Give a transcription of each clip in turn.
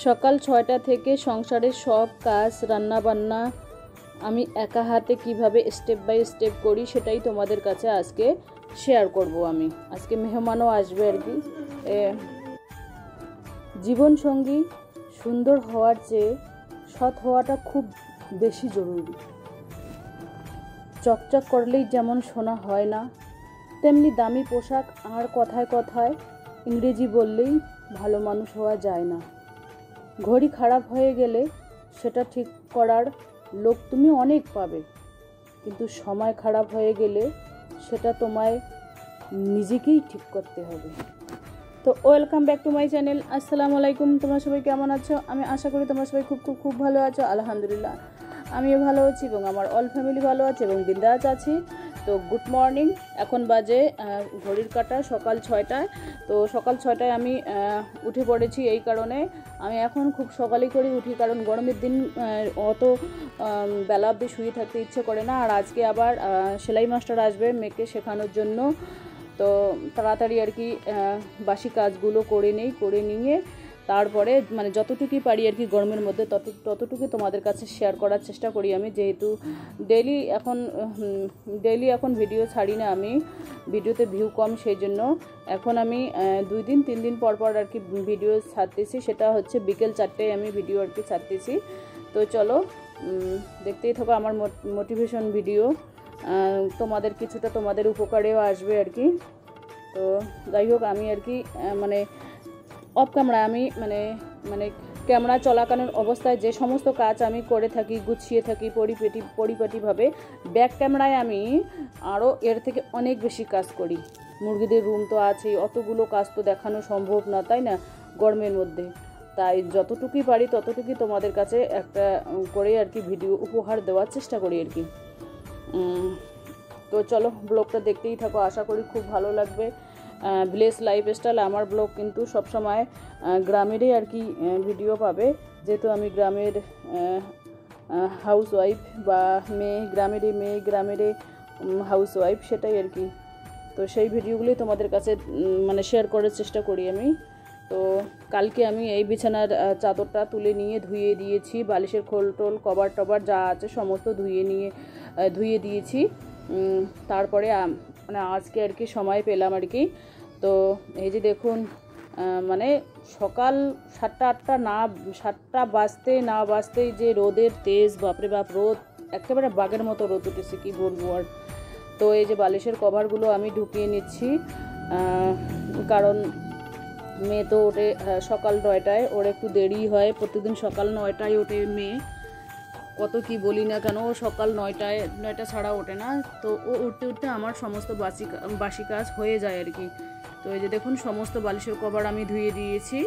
সকাল ৬টা থেকে সংসারের সব কাজ রান্নাবান্না আমি একা হাতে কিভাবে স্টেপ বাই স্টেপ করি সেটাই তোমাদের কাছে আজকে শেয়ার করব। আমি আজকে মেহমানও আসবে আর কি। জীবনসঙ্গী সুন্দর হওয়ার চেয়ে সৎ হওয়াটা খুব বেশি জরুরি। চকচক করলেই যেমন সোনা হয় না, তেমনি দামি পোশাক আর কথায় কথায় ইংরেজি বললেই ভালো মানুষ হওয়া যায় না। ঘড়ি খারাপ হয়ে গেলে সেটা ঠিক করার লোক তুমি অনেক পাবে, কিন্তু সময় খারাপ হয়ে গেলে সেটা তোমায় নিজেকেই ঠিক করতে হবে। তো welcome back to my channel. আসসালামু আলাইকুম। তোমরা সবাই কেমন আছো? আমি আশা করি তোমরা সবাই খুব খুব খুব ভালো আছো। আলহামদুলিল্লাহ আমিও ভালো আছি এবং আমার অল ফ্যামিলি ভালো আছে এবং বিন্দাস আছি। তো গুড মর্নিং। এখন বাজে ঘড়ির কাঁটা সকাল 6টায়। তো সকাল 6টায় আমি উঠে পড়েছি। এই কারণে আমি এখন খুব সকালেই করে উঠি, কারণ গরমের দিন অত বেলা অবধি শুয়ে থাকতে ইচ্ছে করে না। আর আজকে আবার সেলাই মাস্টার আসবে মেয়েকে শেখানোর জন্য। তো তাড়াতাড়ি আর কি বাসি কাজগুলো করে নিয়ে তারপরে মানে যতটুকুই পারি আর কি গরমের মধ্যে ততটুকু তোমাদের কাছে শেয়ার করার চেষ্টা করি আমি। যেহেতু ডেইলি এখন ভিডিও ছাড়ি না, আমি ভিডিওতে ভিউ কম, সেই জন্য এখন আমি 2-3 দিন পর আর কি ভিডিও ছাড়তেছি। সেটা হচ্ছে বিকেল 4টায় আমি ভিডিও আর কি ছাড়তেছি। তো চলো দেখতেই থাকো আমার মোটিভেশন ভিডিও। তোমাদের কিছুটা তোমাদের উপকারেও আসবে আর কি। তো যাই হোক, আমি আর কি মানে অফ ক্যামেরায় আমি মানে ক্যামেরা চলাকালীন অবস্থায় যে সমস্ত কাজ আমি করে থাকি, গুছিয়ে থাকি পরিপাটিভাবে, ব্যাক ক্যামেরায় আমি আরও এর থেকে অনেক বেশি কাজ করি। মুরগিদের রুম তো আছেই, অতগুলো কাজ তো দেখানো সম্ভব না, তাই না, গরমের মধ্যে। তাই যতটুকুই পারি ততটুকুই তোমাদের কাছে একটা করে আর কি ভিডিও উপহার দেওয়ার চেষ্টা করি আর কি। তো চলো ব্লগটা দেখতেই থাকো, আশা করি খুব ভালো লাগবে। ভিলেজ লাইফস্টাইল আমার ব্লগ কিন্তু সবসময় গ্রামেরই আর কি ভিডিও পাবে, যেহেতু আমি গ্রামের হাউসওয়াইফ বা গ্রামেরই হাউসওয়াইফ, সেটাই আর কি। তো সেই ভিডিওগুলোই তোমাদের কাছে মানে শেয়ার করার চেষ্টা করি আমি। তো কালকে আমি এই বিছানার চাদরটা তুলে নিয়ে ধুয়ে দিয়েছি, বালিশের খোল টোল কভার টভার যা আছে সমস্ত ধুয়ে দিয়েছি। তারপরে মানে আজকে আর কি সময় পেলাম আর কি। তো এই যে দেখুন, মানে সকাল 7টা বাজতে না বাজতেই যে রোদের তেজ, বাপরে বাপ, রোদ একেবারে বাঘের মতো রোদ উঠেছে, কি বলবো আর। তো এই যে বালিশের কভারগুলো আমি ঢুকিয়ে নিচ্ছি, কারণ মেয়ে তো ওঠে সকাল 9টায়, ওর একটু দেরি হয়, প্রতিদিন সকাল 9টায় ওঠে মেয়ে। কত কি বলি না কেন, ও সকাল 9টা ছাড়া ওঠে না। তো ও উঠতে আমার সমস্ত বাসি কাজ হয়ে যায় আর কি। তো এই যে দেখুন, সমস্ত বালিশের কভার আমি ধুয়ে দিয়েছি।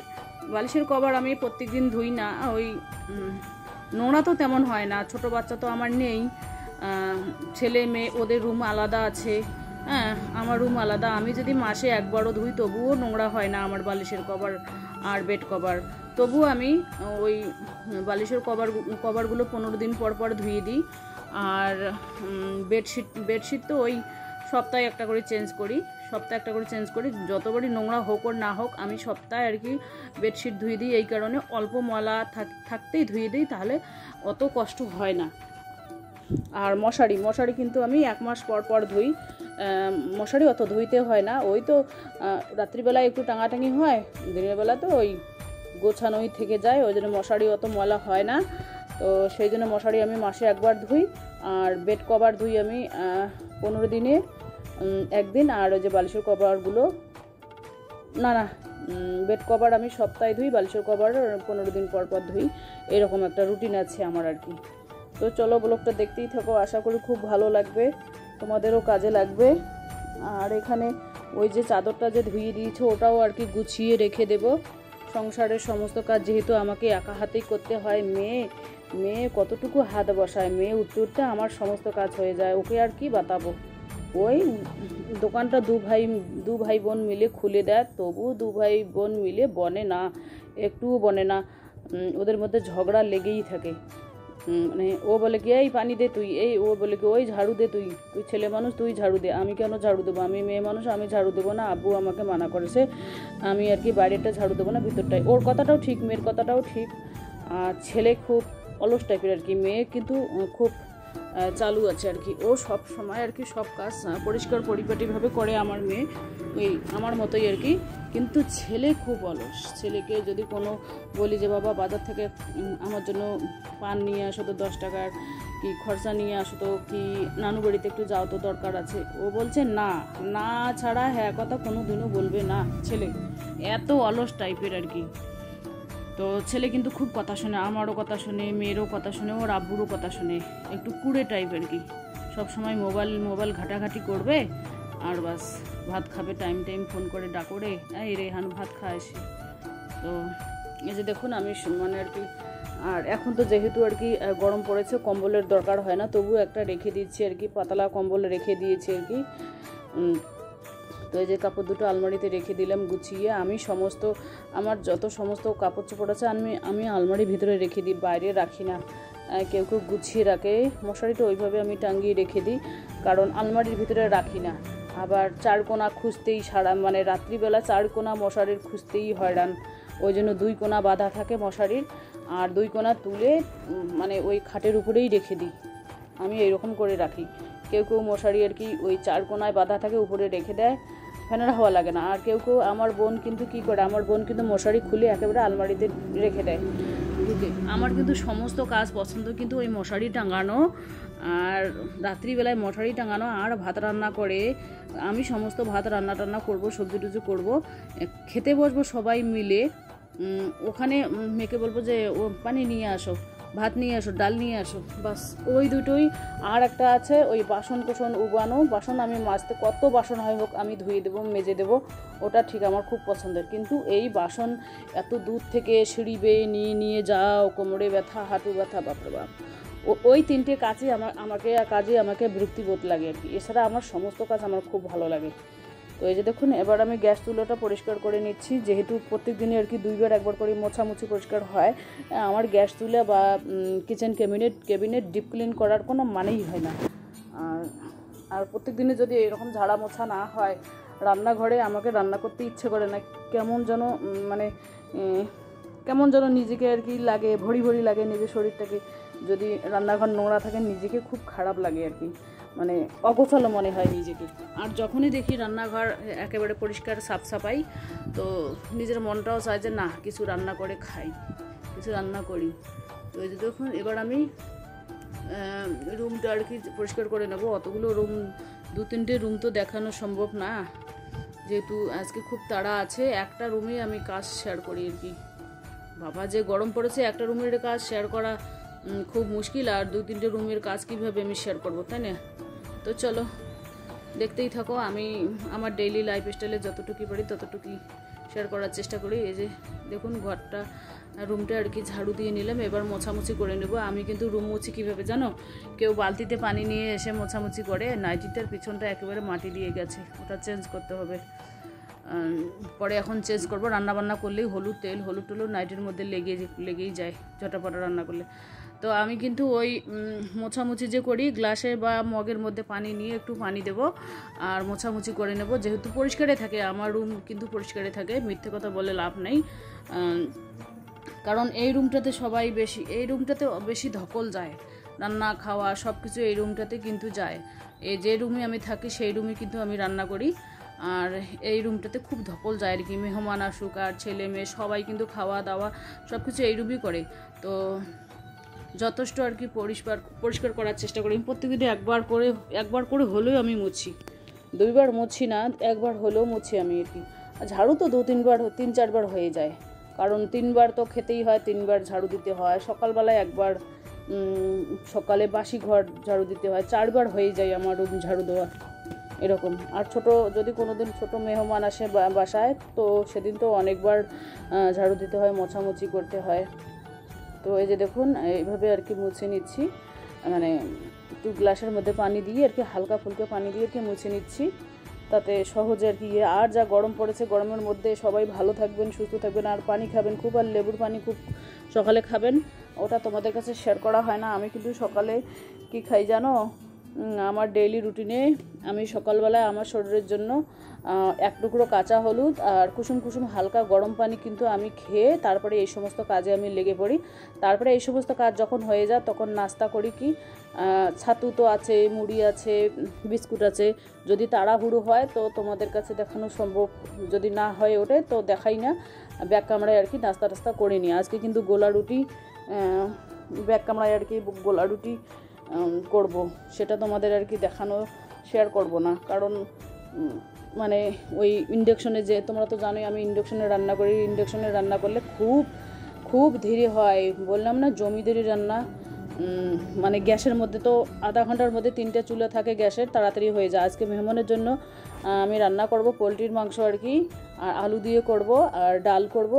বালিশের কভার আমি প্রত্যেক দিন ধুই না, ওই নোংরা তো তেমন হয় না, ছোট বাচ্চা তো আমার নেই, ছেলে মেয়ে ওদের রুম আলাদা আছে, হ্যাঁ, আমার রুম আলাদা। আমি যদি মাসে একবারও ধুই তবুও নোংরা হয় না আমার বালিশের কভার আর বেড কভার। তবু আমি ওই বালিশের কভারগুলো 15 দিন পর ধুয়ে দিই। আর বেডশিট তো ওই সপ্তাহে একটা করে চেঞ্জ করি। যতবারই নোংরা হোক আর না হোক আমি সপ্তাহে আর কি বেডশিট ধুয়ে দিই। এই কারণে অল্প ময়লা থাকতেই ধুয়ে দিই, তাহলে অত কষ্ট হয় না। আর মশারি কিন্তু আমি 1 মাস পর ধুই। মশারি অত ধুইতে হয় না, ওই তো রাত্রিবেলায় একটু টাঙাটাঙি হয়, দিনের বেলা তো ওই গোছানোই থেকে যায়, ওই জন্য মশারি অত ময়লা হয় না। তো সেই জন্য মশারি আমি মাসে একবার ধুই। আর বেড কভার ধুই আমি 15 দিনে একদিন। আর ওই যে বালিশের কভারগুলো বেড কভার আমি সপ্তাহে ধুই, বালিশের কভার 15 দিন পর ধুই। এরকম একটা রুটিন আছে আমার আর কি। তো চলো ব্লগটা দেখতেই থাকো, আশা করি খুব ভালো লাগবে, তোমাদেরও কাজে লাগবে। আর এখানে ওই যে চাদরটা যে ধুয়ে দিয়েছো ওটাও আর কি গুছিয়ে রেখে দেব। সংসারের সমস্ত কাজ যেহেতু আমাকে একা হাতেই করতে হয়, মেয়ে কতটুকু হাত বসায়, মেয়ে উঠতে আমার সমস্ত কাজ হয়ে যায়, ওকে আর কি বাতাবো। ওই দোকানটা দু ভাই বোন মিলে খুলে দেয়, তবু 2 ভাই বোন মিলে একটুও বনে না, ওদের মধ্যে ঝগড়া লেগেই থাকে। মানে ও বলে কি এই পানি দে তুই, এই ও বলে কি ওই ঝাড়ু দে তুই, তুই ছেলে মানুষ তুই ঝাড়ু দে। আমি কেন ঝাড়ু দেবো, আমি মেয়ে মানুষ আমি ঝাড়ু দেবো না, আব্বু আমাকে মানা করেছে আমি আর কি বাইরেটা ঝাড়ু দেবো না ভিতরটাই। ওর কথাটাও ঠিক, মেয়ের কথাটাও ঠিক। আর ছেলে খুব অলস টাইপের আর কি, মেয়ে কিন্তু খুব চালু আছে আর কি। ও সব সময় আর কি সব কাজ পরিষ্কার পরিপাটিভাবে করে আমার মেয়ে, ওই আমার মতোই আর কি। কিন্তু ছেলে খুব অলস। ছেলেকে যদি কোনো বলি যে বাবা বাজার থেকে আমার জন্য পান নিয়ে আসো তো 10 টাকার, কি খরচা নিয়ে আসো তো, কি নানু বাড়িতে একটু যাও তো দরকার আছে, ও বলছে না, না ছাড়া হ্যাঁ কথা কোনো দিনও বলবে না। ছেলে এত অলস টাইপের আর কি। তো ছেলে কিন্তু খুব কথা শোনে, আমারও কথা শোনে, মেয়েরও কথা শোনে, ওর আব্বুরও কথা শোনে। একটু কুড়ে টাইপ আর কি, সবসময় মোবাইল ঘাটাঘাটি করবে আর বাস ভাত খাবে, টাইম ফোন করে ডাকরে এই রেহান ভাত খায় এসে। তো এই যে দেখুন আমি মানে আর কি, আর এখন তো যেহেতু আর কি গরম পড়েছে, কম্বলের দরকার হয় না, তবু একটা রেখে দিচ্ছি আর কি, পাতলা কম্বল রেখে দিয়েছি আর কি। তো এই যে কাপড় দুটো আলমারিতে রেখে দিলাম গুছিয়ে। আমি সমস্ত আমার যত সমস্ত কাপড় চোপড় আছে আমি আলমারির ভিতরে রেখে দিই, বাইরে রাখি না। কেউ গুছিয়ে রাখে, মশারিটা ওইভাবে আমি টাঙিয়ে রেখে দিই, কারণ আলমারির ভিতরে রাখি না। আবার 4 কোণা খুঁজতেই সারা, মানে রাত্রিবেলা 4 কোণা মশারির খুঁজতেই হয়রান, ওই জন্য 2 কোণা বাঁধা থাকে মশারির, আর 2 কোণা তুলে মানে ওই খাটের উপরেই রেখে দিই। আমি এইরকম করে রাখি। কেউ মশারি আর কি ওই 4 কোণায় বাঁধা থাকে, উপরে রেখে দেয়, ফ্যানের হাওয়া লাগে না। আর কেউ আমার বোন কিন্তু কী করে, আমার বোন কিন্তু মশারি খুলে একেবারে আলমারিতে রেখে দেয়। আমার কিন্তু সমস্ত কাজ পছন্দ কিন্তু ওই মশারি টাঙানো, আর রাত্রিবেলায় মশারি টাঙানো, আর ভাত রান্না করে আমি সমস্ত ভাত রান্না করবো, সবজি টুজি করবো, খেতে বসবো সবাই মিলে। ওখানে মেয়েকে বলবো যে ও পানি নিয়ে আসো, ভাত নিয়ে আসো, ডাল নিয়ে আসো, বাস ওই দুটোই। আর একটা আছে ওই বাসন কোসন উবানো, বাসন আমি মাজতে কত বাসন হয় হোক আমি ধুয়ে দেবো, মেজে দেবো, ওটা ঠিক আমার খুব পছন্দের। কিন্তু এই বাসন এত দূর থেকে সিঁড়ি বেয়ে নিয়ে যাও, কোমরে ব্যথা, হাঁটু ব্যথা, বাপরে বাপ। ওই 3টে কাজই আমাকে বিরক্তিবোধ লাগে আর কি। এছাড়া আমার সমস্ত কাজ আমার খুব ভালো লাগে। তো এই যে দেখুন এবার আমি গ্যাস চুলাটা পরিষ্কার করে নিচ্ছি, যেহেতু প্রত্যেক দিনই আর কি 2বার 1বার করে মোছামুছি পরিষ্কার হয়। আমার গ্যাস চুলা বা কিচেন ক্যাবিনেট ডিপ ক্লিন করার কোনো মানেই হয় না। আর প্রত্যেক দিনে যদি এরকম ঝাড়া মোছা না হয়, রান্নাঘরে আমাকে রান্না করতে ইচ্ছে করে না, কেমন যেন নিজেকে আর কি লাগে, ভরি লাগে নিজের শরীরটাকে। যদি রান্নাঘর নোংরা থাকে নিজেকে খুব খারাপ লাগে আর কি, মানে অগোছালো মনে হয় নিজেকে। আর যখনই দেখি রান্নাঘর একেবারে পরিষ্কার সাফাই, তো নিজের মনটাও চায় যে না কিছু রান্না করে খাই, কিছু রান্না করি। তো এই যে দেখুন এবার আমি রুমটা আর কি পরিষ্কার করে নেবো। অতগুলো রুম, 2-3টে রুম তো দেখানো সম্ভব না, যেহেতু আজকে খুব তাড়া আছে। একটা রুমেই আমি কাজ শেয়ার করি আর কি। বাবা যে গরম পড়েছে, একটা রুমের কাজ শেয়ার করা খুব মুশকিল, আর 2-3টে রুমের কাজ কীভাবে আমি শেয়ার করবো, তাই না? তো চলো দেখতেই থাকো, আমি আমার ডেইলি লাইফস্টাইলে যতটুকু পারি ততটুকুই শেয়ার করার চেষ্টা করি। এই যে দেখুন রুমটা আর কি ঝাড়ু দিয়ে নিলাম, এবার মোছামুছি করে নেব। আমি কিন্তু রুম মুছি কীভাবে জানো, কেউ বালতিতে পানি নিয়ে এসে মোছামুছি করে, নাইটিটার পিছনটা একেবারে মাটি দিয়ে গেছে, ওটা চেঞ্জ করতে হবে। পরে এখন চেঞ্জ করবো। রান্নাবান্না করলেই হলুদ টুলুদ নাইটির মধ্যে লেগেই যায় ঝটাপটা রান্না করলে। তো আমি কিন্তু ওই মোছামুছি যে করি, গ্লাসে বা মগের মধ্যে পানি নিয়ে একটু পানি দেব আর মোছামুছি করে নেব। যেহেতু পরিষ্কারে থাকে, আমার রুম কিন্তু পরিষ্কারে থাকে, মিথ্যে কথা বলে লাভ নেই। কারণ এই রুমটাতে বেশি ধকল যায়, রান্না খাওয়া সব কিছু এই রুমটাতে কিন্তু যায়। এই যে রুমে আমি থাকি সেই রুমে কিন্তু আমি রান্না করি, আর এই রুমটাতে খুব ধকল যায় আর কি। মেহমান আসুক আর ছেলে মেয়ে সবাই কিন্তু খাওয়া দাওয়া সব কিছু এই রুমই করে। তো যথেষ্ট আর কি পরিষ্কার করার চেষ্টা করি। প্রত্যেকদিন একবার করে হলেও আমি মুছি, 2বার মুছি না, একবার হলেও মুছি আমি আর কি। ঝাড়ু তো 3-4বার হয়ে যায়, কারণ 3বার তো খেতেই হয়, 3বার ঝাড়ু দিতে হয়। সকালবেলায় একবার, সকালে বাসি ঘর ঝাড়ু দিতে হয়, 4বার হয়ে যায় আমার রুম ঝাড়ু দেওয়া এরকম। আর যদি কোনোদিন ছোটো মেহমান আসে বাসায়, তো সেদিন তো অনেকবার ঝাড়ু দিতে হয়, মোছামুছি করতে হয়। তো এই যে দেখুন এইভাবে আর কি মুছে নিচ্ছি, মানে একটু গ্লাসের মধ্যে পানি দিয়ে আর কি, হালকা ফুলকা পানি দিয়ে আর কি মুছে নিচ্ছি। তাতে সহজে আর কি আর যা গরম পড়েছে, গরমের মধ্যে সবাই ভালো থাকবেন, সুস্থ থাকবেন, আর পানি খাবেন খুব, আর লেবুর পানি খুব সকালে খাবেন। ওটা তোমাদের কাছে শেয়ার করা হয় না। আমি কিন্তু সকালে কি খাই জানো, আমার ডেইলি রুটিনে আমি সকালবেলায় আমার শরীরের জন্য এক টুকরো কাঁচা হলুদ আর কুসুম কুসুম হালকা গরম পানি কিন্তু আমি খেয়ে তারপরে এই সমস্ত কাজে আমি লেগে পড়ি। তারপরে এই সমস্ত কাজ যখন হয়ে যায় তখন নাস্তা করি কি, ছাতু তো আছে, মুড়ি আছে, বিস্কুট আছে। যদি তাড়াহুড়ো হয় তো তোমাদের কাছে দেখানো সম্ভব, যদি না হয় ওঠে তো দেখাই না, ব্যাগ কামড়ায় আর কি নাস্তা টাস্তা করে নিই। আজকে কিন্তু গোলা রুটি, ব্যাগ কামড়ায় আর কি গোলা রুটি করব, সেটা তোমাদের আর কি দেখানো শেয়ার করব না, কারণ মানে ওই ইন্ডাকশনে, যে তোমরা তো জানোই আমি ইন্ডাকশনে রান্না করি, ইন্ডাকশনে রান্না করলে খুব খুব ধীরে হয়, বললাম না জমিদারি রান্না। মানে গ্যাসের মধ্যে তো আধা ঘন্টার মধ্যে 3টে চুলা থাকে গ্যাসের, তাড়াতাড়ি হয়ে যায়। আজকে মেহমানের জন্য আমি রান্না করব পোলট্রির মাংস আর কি, আর আলু দিয়ে করব, আর ডাল করব,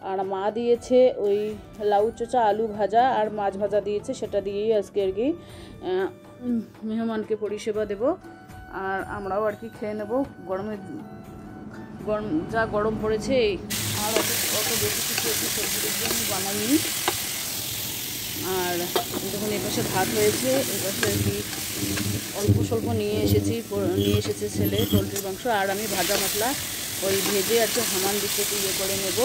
আর মা দিয়েছে ওই লাউ চোচা আলু ভাজা আর মাছ ভাজা দিয়েছে, সেটা দিয়েই আজকে আর কি মেহমানকে পরিষেবা দেব। আর আমরাও আর কি খেয়ে নেব। গরম যা গরম পড়েছে, আর অত বেশি কিছু একটু সবজির জন্য বানাইনি। আর যখন এপাশে ভাত হয়েছে, এপাশে আর কি অল্প স্বল্প নিয়ে এসেছে ছেলে পোলট্রির মাংস, আর আমি ভাজা মশলা ওই ভেজে আর কি হামান দিস্তাতে ইয়ে করে নেব,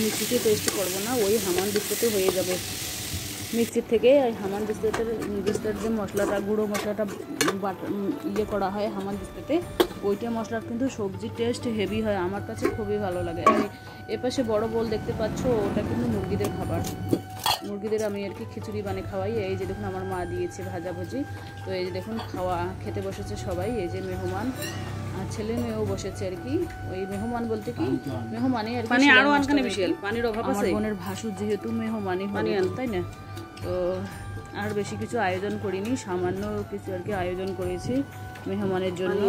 মিক্সিতে পেস্ট করবো না, ওই হামান দিস্তাতে হয়ে যাবে। মিক্সির থেকে ওই হামান দিস্তার যে মশলাটা, গুঁড়ো মশলাটা ইয়ে করা হয় হামান দিস্তাতে, ওইটা মশলার কিন্তু সবজির টেস্ট হেভি হয়, আমার কাছে খুবই ভালো লাগে। আর এপাশে বড় বোল দেখতে পাচ্ছ, ওটা কিন্তু মুরগিদের খাবার, মুরগিদের আমি আর কি খিচুড়ি বানিয়ে খাওয়াই। এই যে দেখুন আমার মা দিয়েছে ভাজাভুজি, তো এই যে দেখুন খেতে বসেছে সবাই, এই যে মেহমান আর ছেলে মেয়েও বসেছে আর কি। ওই মেহমান বলতে কি মেহমানই আর কি, পানির অভাব আছে, আমার বোনের ভাসুর যেহেতু মেহমানই পানি আন, তাই না? তো আর বেশি কিছু আয়োজন করিনি, সামান্য কিছু আর কি আয়োজন করেছি মেহমানের জন্য।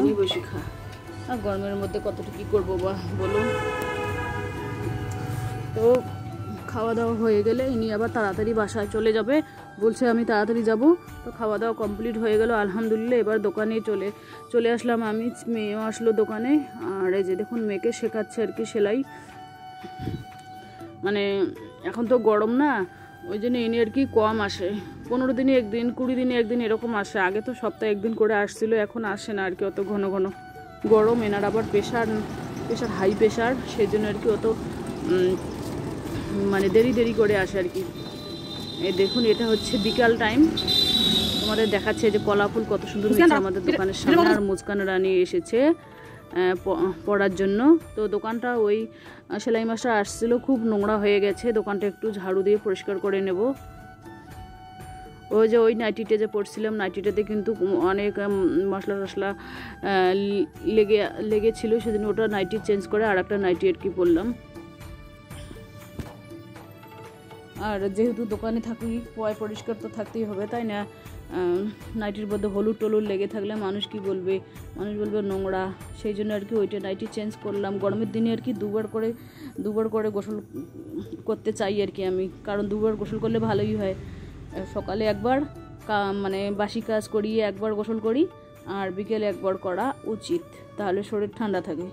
আর গরমের মধ্যে কতটা কী করবো বা বলুন। তো খাওয়া দাওয়া হয়ে গেলে ইনি আবার তাড়াতাড়ি বাসায় চলে যাবে, বলছে আমি তাড়াতাড়ি যাব। তো খাওয়া দাওয়া কমপ্লিট হয়ে গেল আলহামদুলিল্লাহ। এবার দোকানে চলে আসলাম আমি, মেয়েও আসলো দোকানে। আর এই যে দেখুন মেয়েকে শেখাচ্ছে আর কি সেলাই, মানে এখন তো গরম না, ওই জন্য ইনি আর কি কম আসে, 15 দিনে একদিন, 20 দিনে একদিন এরকম আসে। আগে তো সপ্তাহে একদিন করে আসছিল, এখন আসে না আর কি অত ঘন ঘন। গরম, এনার আবার প্রেশার হাই প্রেশার, সেই জন্য আর কি অত মানে দেরি করে আসে আর কি। এই দেখুন এটা হচ্ছে বিকাল টাইম, তোমাদের দেখাচ্ছে যে কলা ফুল কত সুন্দর হয়েছে আমাদের দোকানের সামনে। আর মুস্কান রানী এসেছে পড়ার জন্য। তো দোকানটা ওই সেলাই মাস্টার আসছিল, খুব নোংরা হয়ে গেছে, দোকানটা একটু ঝাড়ু দিয়ে পরিষ্কার করে নেব। ওই যে ওই নাইটিটা যে পরছিলাম, নাইটিটাতে কিন্তু অনেক মশলা টশলা লেগেছিল, সেদিন ওটা নাইটি চেঞ্জ করে আর একটা নাইটি আর কি পরলাম। আর যেহেতু দোকানে থাকি, পরিষ্কার তো থাকতেই হবে, তাই না? নাইটির মধ্যে হলুদ টলুদ লেগে থাকলে মানুষ কি বলবে, মানুষ বলবে নোংরা, সেই জন্য আর কি ওইটা নাইটি চেঞ্জ করলাম। গরমের দিনে আর কি দুবার করে গোসল করতে চাই আর কি আমি, কারণ দুবার গোসল করলে ভালোই হয়। সকালে একবার মানে বাসি কাজ করিয়ে একবার গোসল করি, আর বিকেলে একবার করা উচিত, তাহলে শরীর ঠান্ডা থাকে।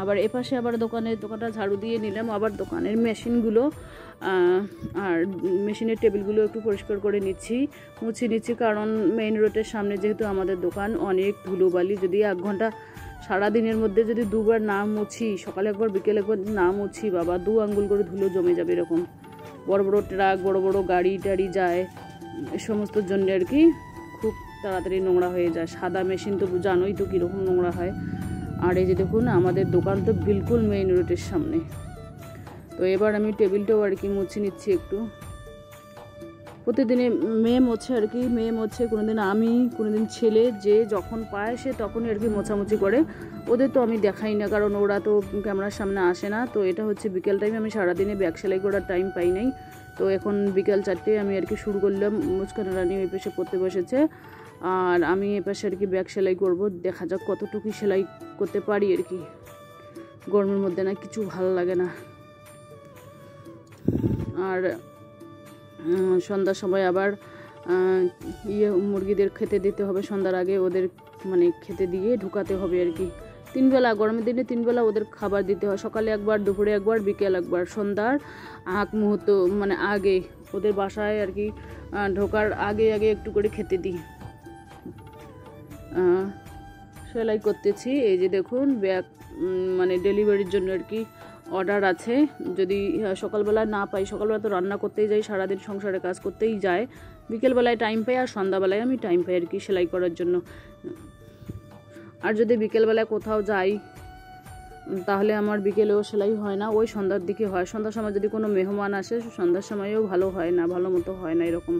আবার এপাশে আবার দোকানটা ঝাড়ু দিয়ে নিলাম, আবার দোকানের মেশিনগুলো আর মেশিনের টেবিলগুলো একটু পরিষ্কার করে মুছে নিচ্ছি, কারণ মেইন রোডের সামনে যেহেতু আমাদের দোকান, অনেক ধুলোবালি। যদি 1 ঘন্টা সারাদিনের মধ্যে যদি 2বার না মুছি, সকালে একবার বিকেলে একবার না মুছি, বাবা 2 আঙ্গুল করে ধুলো জমে যাবে। এরকম বড় বড় ট্রাক, বড় বড় গাড়ি টাড়ি যায়, এ সমস্ত জন্য আর কি খুব তাড়াতাড়ি নোংরা হয়ে যায়। সাদা মেশিন তো জানোই তো কীরকম নোংরা হয়। আর এই যে দেখুন আমাদের দোকান তো বিলকুল মেইন রোডের সামনে। তো এবার আমি টেবিলটাও আর কি মুছে নিচ্ছি একটু। প্রতিদিনে মেয়ে মোছে আর কি, কোনোদিন আমি, কোনোদিন ছেলে, যে যখন পায় সে তখনই আর কি মোছামুছি করে। ওদের তো আমি দেখাই না, কারণ ওরা তো ক্যামেরার সামনে আসে না। তো এটা হচ্ছে বিকেল টাইম, আমি সারাদিনে ব্যাগ সেলাই করার টাইম পাই নাই। তো এখন বিকেল 4টে আমি আর কি শুরু করলাম। মুস্কান রানী ওই পাশে পড়তে বসেছে, আর আমি এপাশে আর কি ব্যাগ সেলাই করব। দেখা যাক কতটুকু সেলাই করতে পারি আর কি। গরমের মধ্যে না কিছু ভালো লাগে না। আর সন্ধ্যার সময় আবার মুরগিদের খেতে দিতে হবে সন্ধ্যার আগে, ওদের মানে খেতে দিয়ে ঢুকাতে হবে আর কি। 3 বেলা, গরমের দিনে 3 বেলা ওদের খাবার দিতে হয়, সকালে একবার, দুপুরে একবার, বিকেল একবার, সন্ধ্যার আগ মুহূর্ত মানে আগে ওদের বাসায় আর কি ঢোকার আগে আগে একটু করে খেতে দিই। সেলাই করতেছি। এই যে দেখুন ব্যাগ মানে ডেলিভারির জন্য আর কি অর্ডার আছে। যদি সকালবেলা না পাই, সকালবেলা তো রান্না করতেই যাই, সারাদিন সংসারে কাজ করতেই যায়, বিকেলবেলায় টাইম পাই আর সন্ধ্যাবেলায় আমি টাইম পাই আর কি সেলাই করার জন্য। আর যদি বিকেলবেলায় কোথাও যাই তাহলে আমার বিকেলেও সেলাই হয় না, ওই সন্ধ্যার দিকে হয়। সন্ধ্যার সময় যদি কোনো মেহমান আসে সন্ধ্যার সময়ও ভালো হয় না, ভালো মতো হয় না, এরকম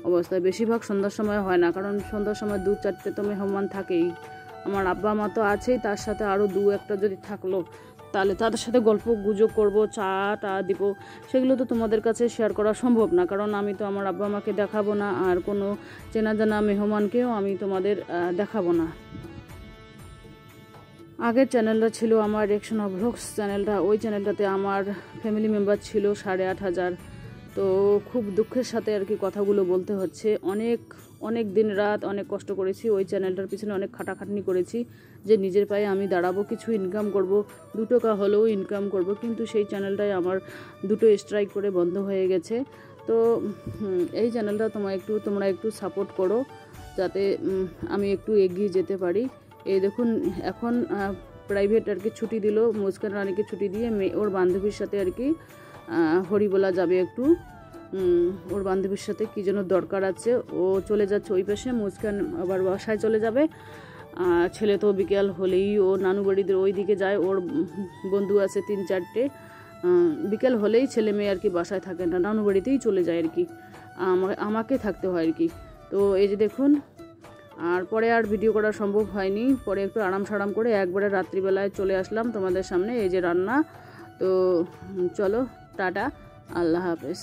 অবস্থায় বেশিরভাগ সন্ধ্যার সময় হয় না, কারণ সন্ধ্যার সময় 2-4টে তো মেহমান থাকেই। আমার আব্বা মা তো আছেই, তার সাথে আরও 2-1টা যদি থাকলো তাহলে তাদের সাথে গল্প গুজব করবো, চা টা দিব, সেগুলো তো তোমাদের কাছে শেয়ার করা সম্ভব না, কারণ আমি তো আমার আব্বা মাকে দেখাবো না, আর কোনো চেনা জানা মেহমানকেও আমি তোমাদের দেখাবো না। আগের চ্যানেলটা ছিল আমার রেকশনা ব্লগস চ্যানেলটা, ওই চ্যানেলটাতে আমার ফ্যামিলি মেম্বার ছিল 8,500। তো খুব দুঃখের সাথে আর কি কথাগুলো বলতে হচ্ছে। অনেক দিন রাত অনেক কষ্ট করেছি, ওই চ্যানেলটার পিছনে অনেক খাটাখাটনি করেছি যে নিজের পায়ে আমি দাঁড়াবো, কিছু ইনকাম করব, 2 টাকা হলেও ইনকাম করব, কিন্তু সেই চ্যানেলটাই আমার 2টো স্ট্রাইক করে বন্ধ হয়ে গেছে। তো এই চ্যানেলটা তোমরা একটু সাপোর্ট করো যাতে আমি একটু এগিয়ে যেতে পারি। এই দেখুন এখন প্রাইভেট আর কি ছুটি দিল, মুস্কান রানীকে ছুটি দিয়ে ওর বান্ধবীর সাথে আর কি হরিবোলা যাবে একটু, ওর বান্ধবীর সাথে কী যেন দরকার আছে, ও চলে যাচ্ছে ওই পাশে, মুস্কান আবার বাসায় চলে যাবে। ছেলে তো বিকেল হলেই ও নানু বাড়িদের ওই দিকে যায়, ওর বন্ধু আছে 3-4টে, বিকেল হলেই ছেলে মেয়ে আর কি বাসায় থাকে না, নানু বাড়িতেই চলে যায় আর কি, আমাকে থাকতে হয় আর কি। তো এই যে দেখুন, আর পরে আর ভিডিও করা সম্ভব হয়নি, পরে একটু আরাম সারাম করে একবারে রাত্রিবেলায় চলে আসলাম তোমাদের সামনে। এই যে রান্না, তো চলো টাটা, আল্লাহ হাফেজ।